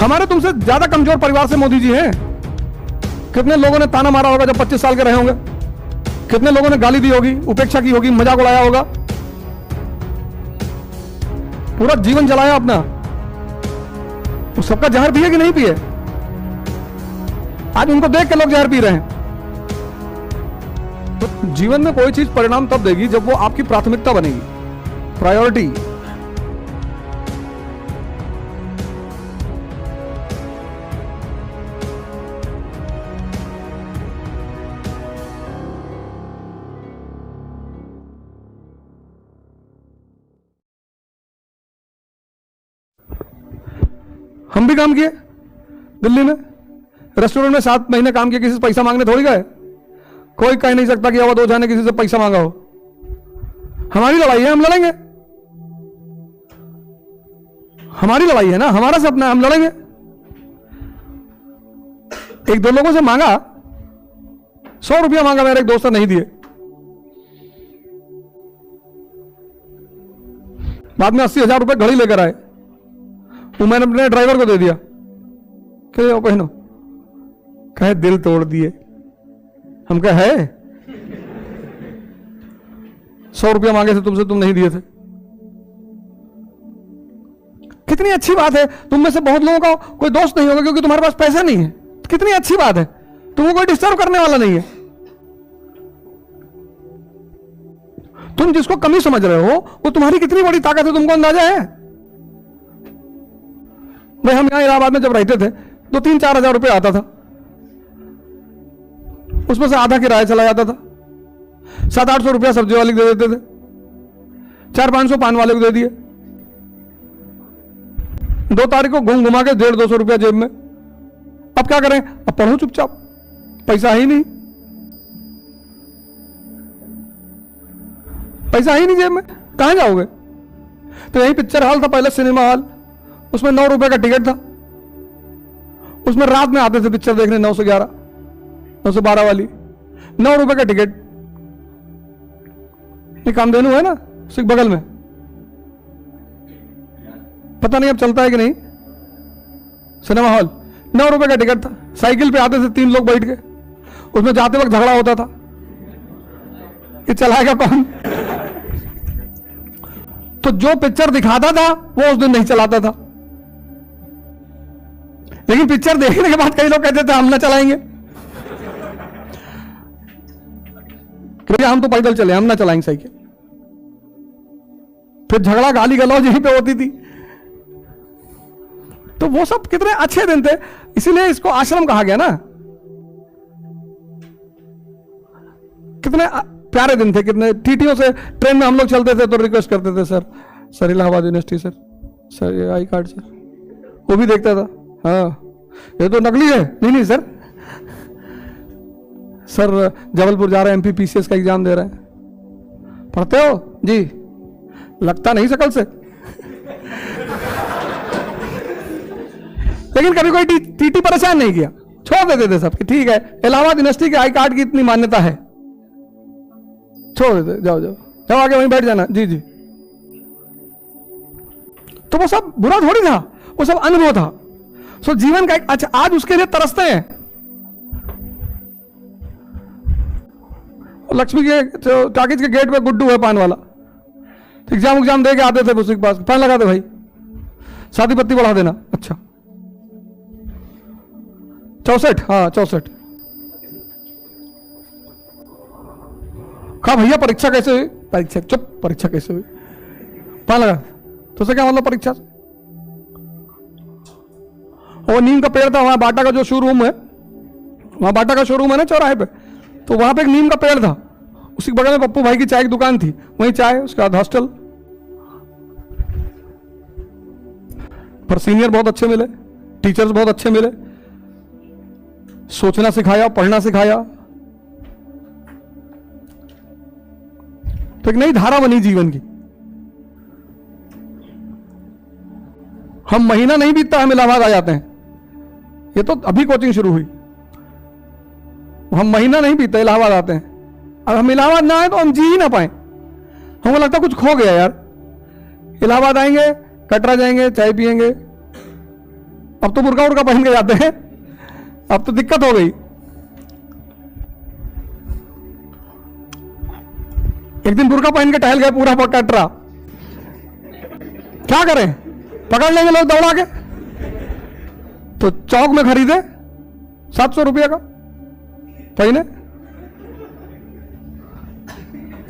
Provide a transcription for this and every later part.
हमारे तुमसे ज्यादा कमजोर परिवार से मोदी जी हैं। कितने लोगों ने ताना मारा होगा जब 25 साल के रहे होंगे, कितने लोगों ने गाली दी होगी, उपेक्षा की होगी, मजाक उड़ाया होगा, पूरा जीवन जलाया अपना। वो सबका जहर पिए कि नहीं पिए? आज उनको देख के लोग जहर पी रहे हैं। तो जीवन में कोई चीज परिणाम तब देगी जब वो आपकी प्राथमिकता बनेगी, प्रायोरिटी। हम भी काम किए दिल्ली में, रेस्टोरेंट में 7 महीने काम किया, किसी से पैसा मांगने थोड़ी गए। कोई कह नहीं सकता कि अवध ओझा ने किसी से पैसा मांगा हो। हमारी लड़ाई है, हम लड़ेंगे। हमारी लड़ाई है ना, हमारा सपना है, हम लड़ेंगे। 1-2 लोगों से मांगा, 100 रुपया मांगा, मेरे एक दोस्त नहीं दिए। बाद में 80,000 रुपए घड़ी लेकर आए, वो मैंने अपने ड्राइवर को दे दिया कि पहनो। कहे दिल तोड़ दिए। हम कहे है 100 रुपया मांगे थे तुमसे, तुम नहीं दिए थे। कितनी अच्छी बात है। तुम में से बहुत लोगों का कोई दोस्त नहीं होगा क्योंकि तुम्हारे पास पैसा नहीं है। कितनी अच्छी बात है, तुमको कोई डिस्टर्ब करने वाला नहीं है। तुम जिसको कमी समझ रहे हो वो तुम्हारी कितनी बड़ी ताकत है, तुमको अंदाजा है? भाई हम यहां इलाहाबाद में जब रहते थे तो 3-4 हजार रुपये आता था, उसमें से आधा किराया चला जाता था। 700-800 रुपया सब्जी वाले को दे देते थे, 400-500 पान वाले को दे दिए। 2 तारीख को घूम घुमा के 150-200 रुपया जेब में। अब क्या करें? अब पढ़ो चुपचाप, पैसा ही नहीं, पैसा ही नहीं जेब में, कहां जाओगे? तो यही पिक्चर हॉल था पहले, सिनेमा हॉल, उसमें 9 रुपए का टिकट था। उसमें रात में आते थे पिक्चर देखने, 9 से 11, 9 से 12 वाली, 9 रुपए का टिकट। ये कामधेनु है ना सिख बगल में, पता नहीं अब चलता है कि नहीं, सिनेमा हॉल। 9 रुपए का टिकट था, साइकिल पे आते थे 3 लोग बैठ के, उसमें जाते वक्त झगड़ा होता था, ये चलाएगा कौन? तो जो पिक्चर दिखाता था वो उस दिन नहीं चलाता था, लेकिन पिक्चर देखने के बाद कई लोग कहते थे हम ना चलाएंगे, भैया हम तो पैदल चले, हम ना चलाएंगे साइकिल। फिर झगड़ा गाली गलौज यहीं पे होती थी। तो वो सब कितने अच्छे दिन थे, इसीलिए इसको आश्रम कहा गया ना। कितने प्यारे दिन थे। कितने टीटियों से ट्रेन में हम लोग चलते थे तो रिक्वेस्ट करते थे, sir sir Allahabad university sir, sir ये आई कार्ड सर, वो भी देखता था, हाँ ये तो नकली है, नहीं नहीं सर, सर जबलपुर जा रहे हैं, एमपी पीसीएस का एग्जाम दे रहे हैं, पढ़ते हो जी, लगता नहीं शकल से। लेकिन कभी कोई टीटी परेशान नहीं किया, छोड़ देते थे सब कि ठीक है इलाहाबाद यूनिवर्सिटी के आई कार्ड की इतनी मान्यता है, छोड़ देते, जाओ जाओ जाओ आगे वहीं बैठ जाना, जी जी। तो वो सब बुरा थोड़ी था, वो सब अनुभव था। सो जीवन का एक अच्छा, आज उसके लिए तरसते हैं। लक्ष्मी के टाकिज के गेट पे गुड्डू है पान वाला, एग्जाम दे के आते थे उसके पास, पान लगा दे भाई, शादी पत्ती बढ़ा देना। अच्छा 64, हाँ 64। कहा भैया परीक्षा कैसे हुई? परीक्षा चुप, परीक्षा कैसे हुई? पान लगा तो उसे क्या मतलब परीक्षा से? और नीम का पेड़ था वहां, बाटा का जो शोरूम है, वहां बाटा का शोरूम है ना चौराहे पे, तो वहां पे एक नीम का पेड़ था, उसी बगल में पप्पू भाई की चाय की दुकान थी, वहीं चाय, उसके बाद हॉस्टल। पर सीनियर बहुत अच्छे मिले, टीचर्स बहुत अच्छे मिले, सोचना सिखाया, पढ़ना सिखाया, तो एक नई धारा बनी जीवन की। हम महीना नहीं बीतता हम इलाहाबाद आ जाते हैं, ये तो अभी कोचिंग शुरू हुई, हम महीना नहीं बीतता इलाहाबाद आते हैं। अब हम इलाहाबाद ना आए तो हम जी ही ना पाए, हमको लगता कुछ खो गया यार। इलाहाबाद आएंगे, कटरा जाएंगे, चाय पिएंगे, अब तो बुर्का उर्का पहन के जाते हैं, अब तो दिक्कत हो गई। एक दिन बुर्का पहन के टहल गए, पूरा कटरा, क्या करें, पकड़ लेंगे लोग दौड़ा के। तो चौक में खरीदे 700 रुपये का पहने।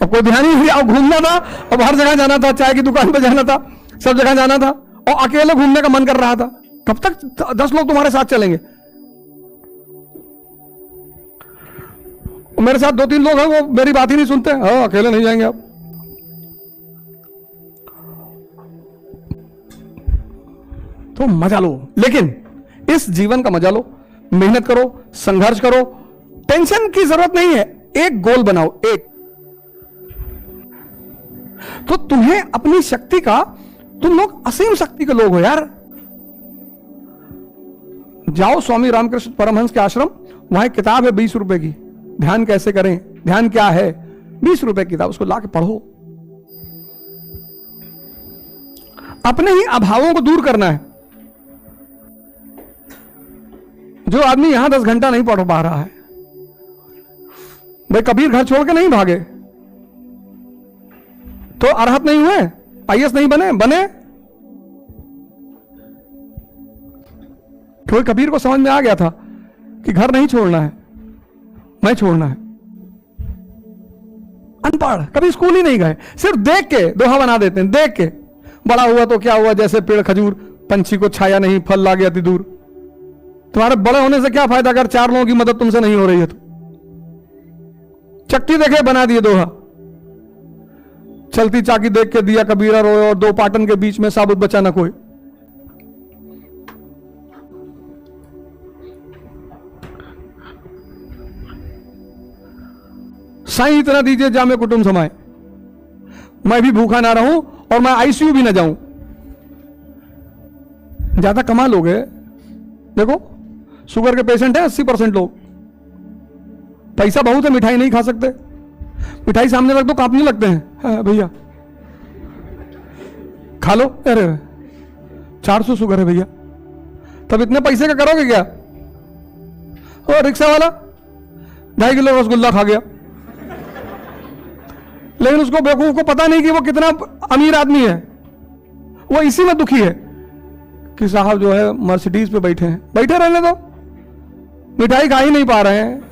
अब कोई ध्यान ही नहीं, अब घूमना था, अब हर जगह जाना था, चाय की दुकान पे जाना था, सब जगह जाना था, और अकेले घूमने का मन कर रहा था। कब तक 10 लोग तुम्हारे साथ चलेंगे? मेरे साथ 2-3 लोग हैं, वो मेरी बात ही नहीं सुनते। हाँ, अकेले नहीं जाएंगे आप। तो मजा लो, लेकिन इस जीवन का मजा लो, मेहनत करो, संघर्ष करो, टेंशन की जरूरत नहीं है। एक गोल बनाओ, एक। तो तुम्हें अपनी शक्ति का, तुम लोग असीम शक्ति के लोग हो यार। जाओ स्वामी रामकृष्ण परमहंस के आश्रम, वहां एक किताब है 20 रुपए की, ध्यान कैसे करें, ध्यान क्या है, 20 रुपए की किताब, उसको लाके पढ़ो। अपने ही अभावों को दूर करना है। जो आदमी यहां 10 घंटा नहीं पढ़ पा रहा है, भाई कबीर घर छोड़ के नहीं भागे, तो अरहत नहीं हुए, आईएएस नहीं बने। कोई कबीर को समझ में आ गया था कि घर नहीं छोड़ना है, मैं छोड़ना है। अनपढ़, कभी स्कूल ही नहीं गए, सिर्फ देख के दोहा बना देते हैं, देख के। बड़ा हुआ तो क्या हुआ, जैसे पेड़ खजूर, पंछी को छाया नहीं, फल ला गया अति दूर। तुम्हारे बड़े होने से क्या फायदा अगर 4 लोगों की मदद तुमसे नहीं हो रही है तो। चक्की देखे बना दिए दोहा, चलती चाकी देख के दिया कबीरा रोए, और 2 पाटन के बीच में साबुत बचा ना कोई। साईं इतना दीजिए जामे कुटुंब समाए, मैं भी भूखा ना रहूं और मैं आईसीयू भी ना जाऊं। ज्यादा कमा लोगे, देखो शुगर के पेशेंट है 80% लोग, पैसा बहुत है, मिठाई नहीं खा सकते, मिठाई सामने रख दो कांपने लगते हैं। हाँ भैया खा लो, अरे 400 शुगर है भैया, तब इतने पैसे का करोगे क्या? और रिक्शा वाला 2.5 किलो रसगुल्ला खा गया, लेकिन उसको बेवकूफ को पता नहीं कि वो कितना अमीर आदमी है। वो इसी में दुखी है कि साहब जो है मर्सिडीज पे बैठे हैं, बैठे रहने दो, मिठाई खा ही नहीं पा रहे हैं।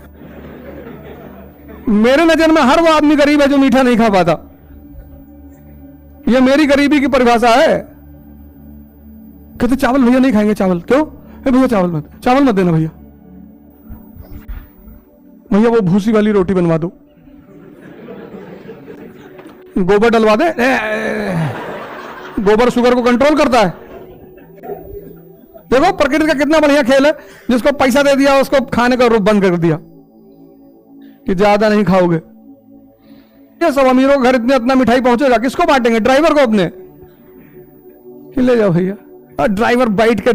मेरे नजर में हर वो आदमी गरीब है जो मीठा नहीं खा पाता। ये मेरी गरीबी की परिभाषा है। कहते चावल भैया नहीं खाएंगे, चावल क्यों? भैया चावल मत देना भैया, भैया वो भूसी वाली रोटी बनवा दो, गोबर डलवा दे। गोबर शुगर को कंट्रोल करता है। देखो प्रकृति का कितना बढ़िया खेल है, जिसको पैसा दे दिया उसको खाने का रूप बंद कर दिया कि ज्यादा नहीं खाओगे। ये सब अमीरों के घर इतना मिठाई पहुंचेगा, किसको बांटेंगे? ड्राइवर को अपने कि ले जाओ भैया, और ड्राइवर बैठ के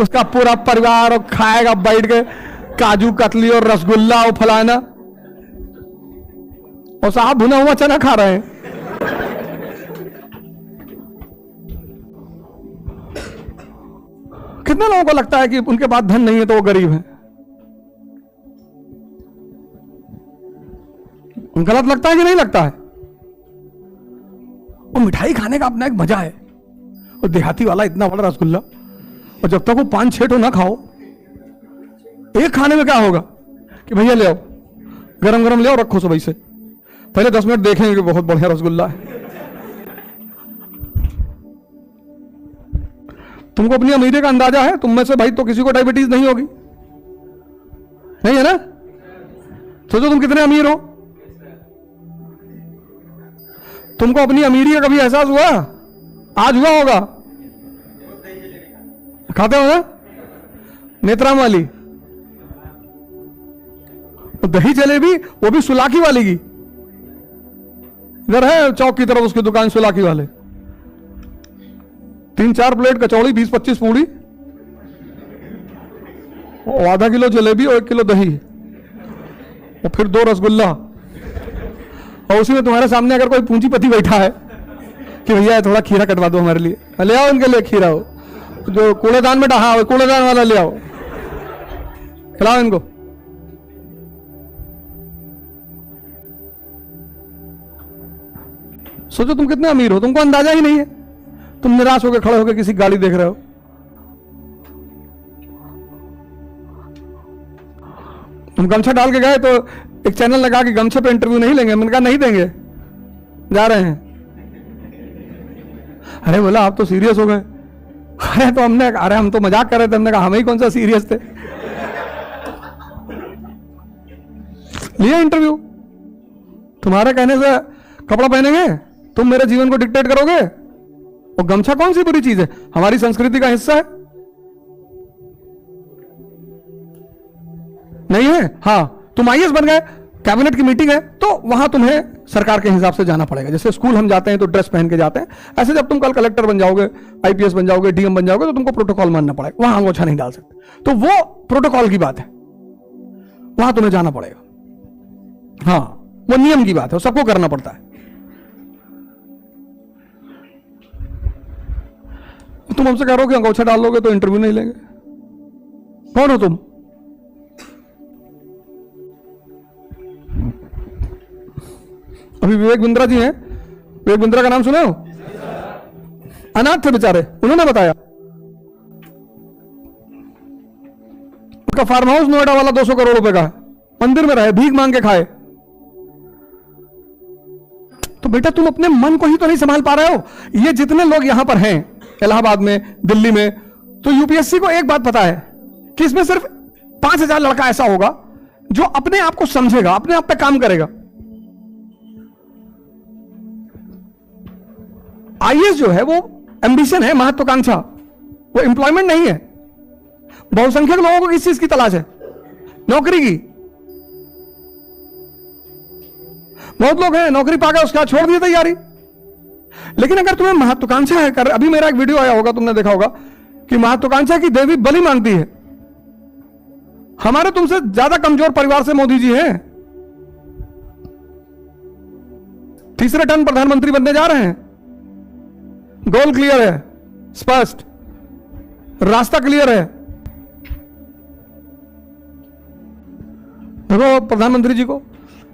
उसका पूरा परिवार और खाएगा बैठ के काजू कतली और रसगुल्ला और फलाना, और साहब भुना हुआ चना खा रहे हैं। कितने लोगों को लगता है कि उनके पास धन नहीं है तो वो गरीब है? गलत लगता है कि नहीं लगता है? वो मिठाई खाने का अपना एक मजा है। और देहाती वाला इतना बड़ा रसगुल्ला, और जब तक वो 5-6 तो ना खाओ, एक खाने में क्या होगा कि भैया ले आओ, गरम गरम ले आओ, रखो सुबह से, पहले 10 मिनट देखेंगे कि बहुत बढ़िया रसगुल्ला है। तुमको अपनी अमीरी का अंदाजा है? तुम में से भाई तो किसी को डायबिटीज नहीं होगी, नहीं है ना? सोचो तुम कितने अमीर हो। तुमको अपनी अमीरी का कभी एहसास हुआ? आज हुआ होगा। खाते हो ना नेत्राम वाली दही जलेबी, वो भी सुलाखी वाली की। इधर है चौक की तरफ उसकी दुकान सुलाखी वाले, 3-4 प्लेट कचौड़ी, 20-25 पूड़ी, और आधा किलो जलेबी और 1 किलो दही, और फिर 2 रसगुल्ला। और उसी में तुम्हारे सामने अगर कोई पूंजीपति बैठा है कि भैया थोड़ा खीरा कटवा दो हमारे लिए, ले आओ उनके लिए खीरा हो, जो कूड़ेदान में हाँ कूड़ेदान वाला ले आओ, खिलाओ इनको। सोचो तुम कितने अमीर हो, तुमको अंदाजा ही नहीं है। तुम निराश होकर खड़े होकर किसी गाड़ी देख रहे हो। तुम गमछा डाल के गए तो एक चैनल लगा कि गमछे पे इंटरव्यू नहीं लेंगे। मैंने कहा नहीं देंगे, जा रहे हैं। अरे बोला आप तो सीरियस हो गए। अरे तो हमने, अरे हम तो मजाक कर रहे थे। हमने कहा हम ही कौन सा सीरियस थे। लिया इंटरव्यू। तुम्हारे कहने से कपड़ा पहनेंगे, तुम मेरे जीवन को डिक्टेट करोगे। और गमछा कौन सी बुरी चीज है, हमारी संस्कृति का हिस्सा है, नहीं है। हाँ तुम आईएएस बन गए, कैबिनेट की मीटिंग है तो वहां तुम्हें सरकार के हिसाब से जाना पड़ेगा। जैसे स्कूल हम जाते हैं तो ड्रेस पहन के जाते हैं, ऐसे जब तुम कल कलेक्टर बन जाओगे, आईपीएस बन जाओगे, डीएम बन जाओगे तो तुमको प्रोटोकॉल मानना पड़ेगा। वहां अंगोछा नहीं डाल सकते, तो वो प्रोटोकॉल की बात है, वहां तुम्हें जाना पड़ेगा। हाँ वो नियम की बात है, सबको करना पड़ता है। तुम हमसे कह रहे हो कि अंगोछा डाल लोगे तो इंटरव्यू नहीं लेंगे। कौन हो तुम? अभी विवेक बिंद्रा जी हैं, विवेक बिंद्रा का नाम सुने हो? अनाथ थे बेचारे, उन्होंने बताया उनका फार्म हाउस नोएडा वाला 200 करोड़ रुपए का, मंदिर में रहे, भीख मांग के खाए। तो बेटा तुम अपने मन को ही तो नहीं संभाल पा रहे हो। ये जितने लोग यहां पर हैं इलाहाबाद में, दिल्ली में, तो यूपीएससी को एक बात पता है कि इसमें सिर्फ 5000 लड़का ऐसा होगा जो अपने आप को समझेगा, अपने आप पे काम करेगा। आईएएस जो है वो एम्बिशन है, महत्वाकांक्षा, वो एम्प्लॉयमेंट नहीं है। बहुसंख्यक लोगों को किस चीज की तलाश है? नौकरी की। बहुत लोग हैं नौकरी पाकर उसका छोड़ दिए तैयारी। लेकिन अगर तुम्हें महत्वाकांक्षा है कर, अभी मेरा एक वीडियो आया होगा, तुमने देखा होगा कि महत्वाकांक्षा की देवी बलि मांगती है। हमारे तुमसे ज्यादा कमजोर परिवार से मोदी जी हैं, तीसरे टर्म प्रधानमंत्री बनने जा रहे हैं। गोल क्लियर है, स्पष्ट, रास्ता क्लियर है। देखो प्रधानमंत्री जी को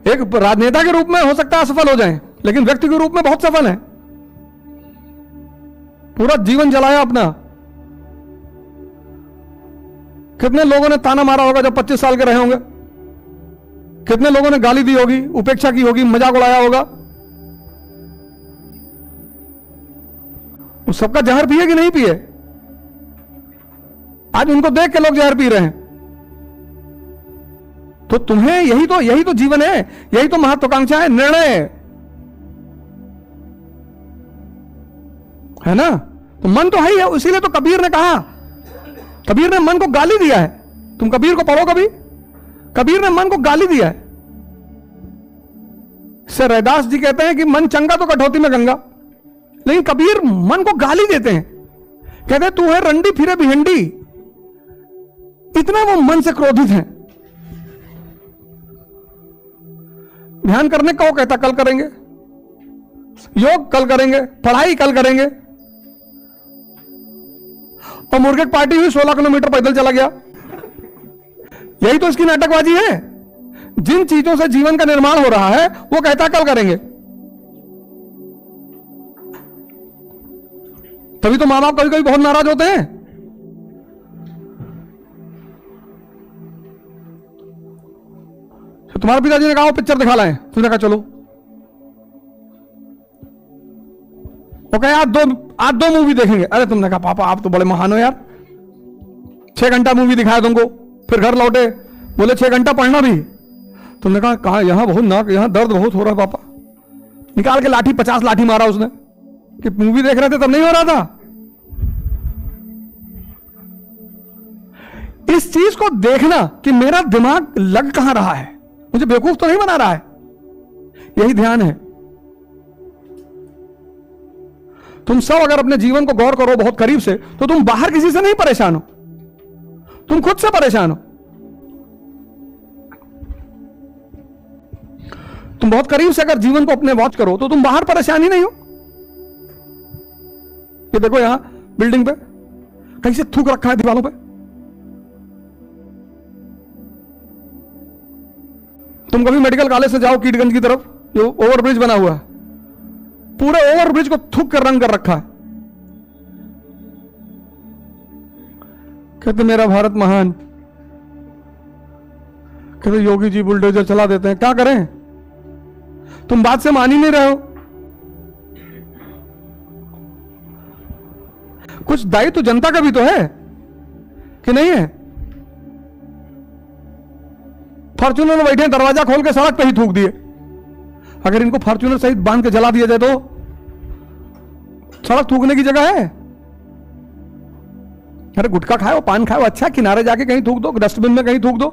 एक राजनेता के रूप में हो सकता है असफल हो जाएं, लेकिन व्यक्ति के रूप में बहुत सफल है। पूरा जीवन जलाया अपना। कितने लोगों ने ताना मारा होगा जब 25 साल के रहे होंगे, कितने लोगों ने गाली दी होगी, उपेक्षा की होगी, मजाक उड़ाया होगा। उस सबका जहर पिए कि नहीं पिए? आज उनको देख के लोग जहर पी रहे हैं। तो तुम्हें यही तो जीवन है, यही तो महत्वाकांक्षा है, निर्णय है ना। तो मन तो है ही है, इसीलिए तो कबीर ने कहा, कबीर ने मन को गाली दिया है। तुम कबीर को पढ़ो कभी, कबीर ने मन को गाली दिया है। सर रैदास जी कहते हैं कि मन चंगा तो कटौती में गंगा, लेकिन कबीर मन को गाली देते हैं, कहते हैं तू है रंडी फिरे भिहंडी। इतना वो मन से क्रोधित है। ध्यान करने का वो कहता कल करेंगे, योग कल करेंगे, पढ़ाई कल करेंगे, और मुर्गे की पार्टी हुई 16 किलोमीटर पैदल चला गया। यही तो इसकी नाटकबाजी है। जिन चीजों से जीवन का निर्माण हो रहा है वो कहता कल करेंगे। तभी तो मां बाप कभी कभी बहुत नाराज होते हैं। तो तुम्हारे पिताजी ने कहा वो पिक्चर दिखा लाएं, तुमने कहा चलो। वो कहे आज दो मूवी देखेंगे। अरे तुमने कहा पापा आप तो बड़े महान हो यार, 6 घंटा मूवी दिखाया तुमको, फिर घर लौटे बोले 6 घंटा पढ़ना भी। तुमने कहा यहां बहुत नाक, यहां दर्द बहुत हो रहा है पापा। निकाल के लाठी 50 लाठी मारा उसने कि मूवी देख रहे थे तब नहीं हो रहा था। इस चीज को देखना कि मेरा दिमाग लग कहां रहा है, मुझे बेवकूफ तो नहीं बना रहा है, यही ध्यान है। तुम सब अगर अपने जीवन को गौर करो बहुत करीब से, तो तुम बाहर किसी से नहीं परेशान हो, तुम खुद से परेशान हो। तुम बहुत करीब से अगर जीवन को अपने वॉच करो तो तुम बाहर परेशान ही नहीं हो। ये देखो यहां बिल्डिंग पे कैसे थूक रखा है दीवारों पे। तुम कभी मेडिकल कॉलेज से जाओ कीटगंज की तरफ, जो ओवरब्रिज बना हुआ है, पूरे ओवरब्रिज को थूक कर रंग कर रखा है। कहते मेरा भारत महान, कहते योगी जी बुलडोजर चला देते हैं, क्या करें? तुम बात से मान ही नहीं रहे हो। कुछ दायित्व तो जनता का भी तो है कि नहीं है? फॉर्च्यूनर में बैठे दरवाजा खोल के सड़क पे ही थूक दिए। अगर इनको फॉर्च्यूनर सहित बांध के जला दिया जाए तो सड़क थूकने की जगह है? अरे गुटखा खाओ, पान खाओ, अच्छा किनारे जाके कहीं थूक दो, डस्टबिन में कहीं थूक दो।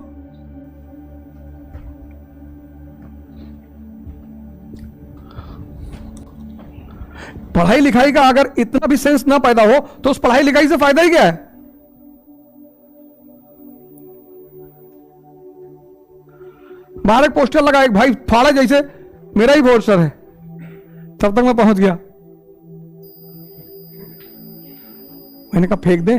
पढ़ाई लिखाई का अगर इतना भी सेंस ना पैदा हो तो उस पढ़ाई लिखाई से फायदा ही क्या है? बाहर एक पोस्टर लगा, एक भाई फाड़ा जैसे मेरा ही पोस्टर है, तब तक मैं पहुंच गया। मैंने कहा फेंक दे।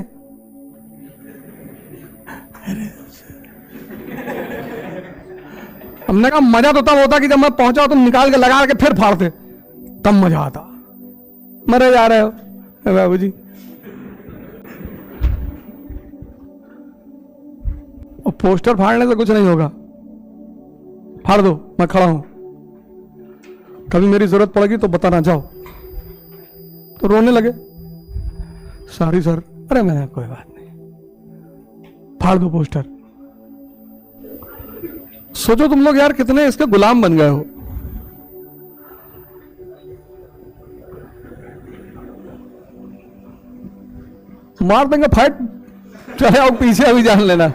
हमने कहा मजा तो तब होता कि जब मैं पहुंचा तुम निकाल के लगा के फिर फाड़ते, तब मजा आता। मरे जा रहे हो बाबू जी। और पोस्टर फाड़ने से कुछ नहीं होगा, फाड़ दो, मैं खड़ा हूं, कभी मेरी जरूरत पड़ेगी तो बताना, जाओ। तो रोने लगे, सॉरी सर। अरे मैंने कोई बात नहीं, फाड़ दो पोस्टर। सोचो तुम लोग यार कितने इसके गुलाम बन गए हो। मार देंगे, फाइट चाहे आओ पीछे, अभी जान लेना।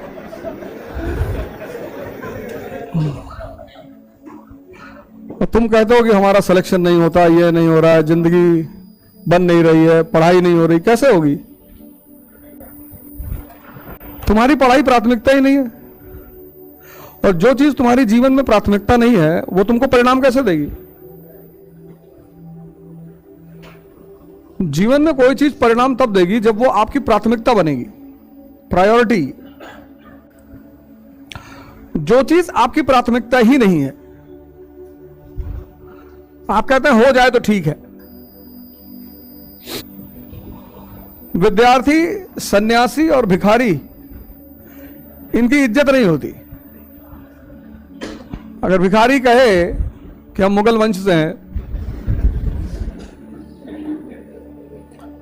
और तुम कहते हो कि हमारा सिलेक्शन नहीं होता, ये नहीं हो रहा है, जिंदगी बन नहीं रही है, पढ़ाई नहीं हो रही। कैसे होगी? तुम्हारी पढ़ाई प्राथमिकता ही नहीं है, और जो चीज तुम्हारी जीवन में प्राथमिकता नहीं है वो तुमको परिणाम कैसे देगी? जीवन में कोई चीज परिणाम तब देगी जब वो आपकी प्राथमिकता बनेगी, प्रायोरिटी। जो चीज आपकी प्राथमिकता ही नहीं है, आप कहते हैं हो जाए तो ठीक है। विद्यार्थी, सन्यासी और भिखारी, इनकी इज्जत नहीं होती। अगर भिखारी कहे कि हम मुगल वंश से हैं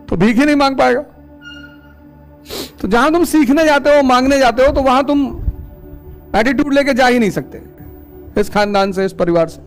तो भीख ही नहीं मांग पाएगा। तो जहां तुम सीखने जाते हो, मांगने जाते हो, तो वहां तुम एटीट्यूड लेके जा ही नहीं सकते, इस खानदान से, इस परिवार से।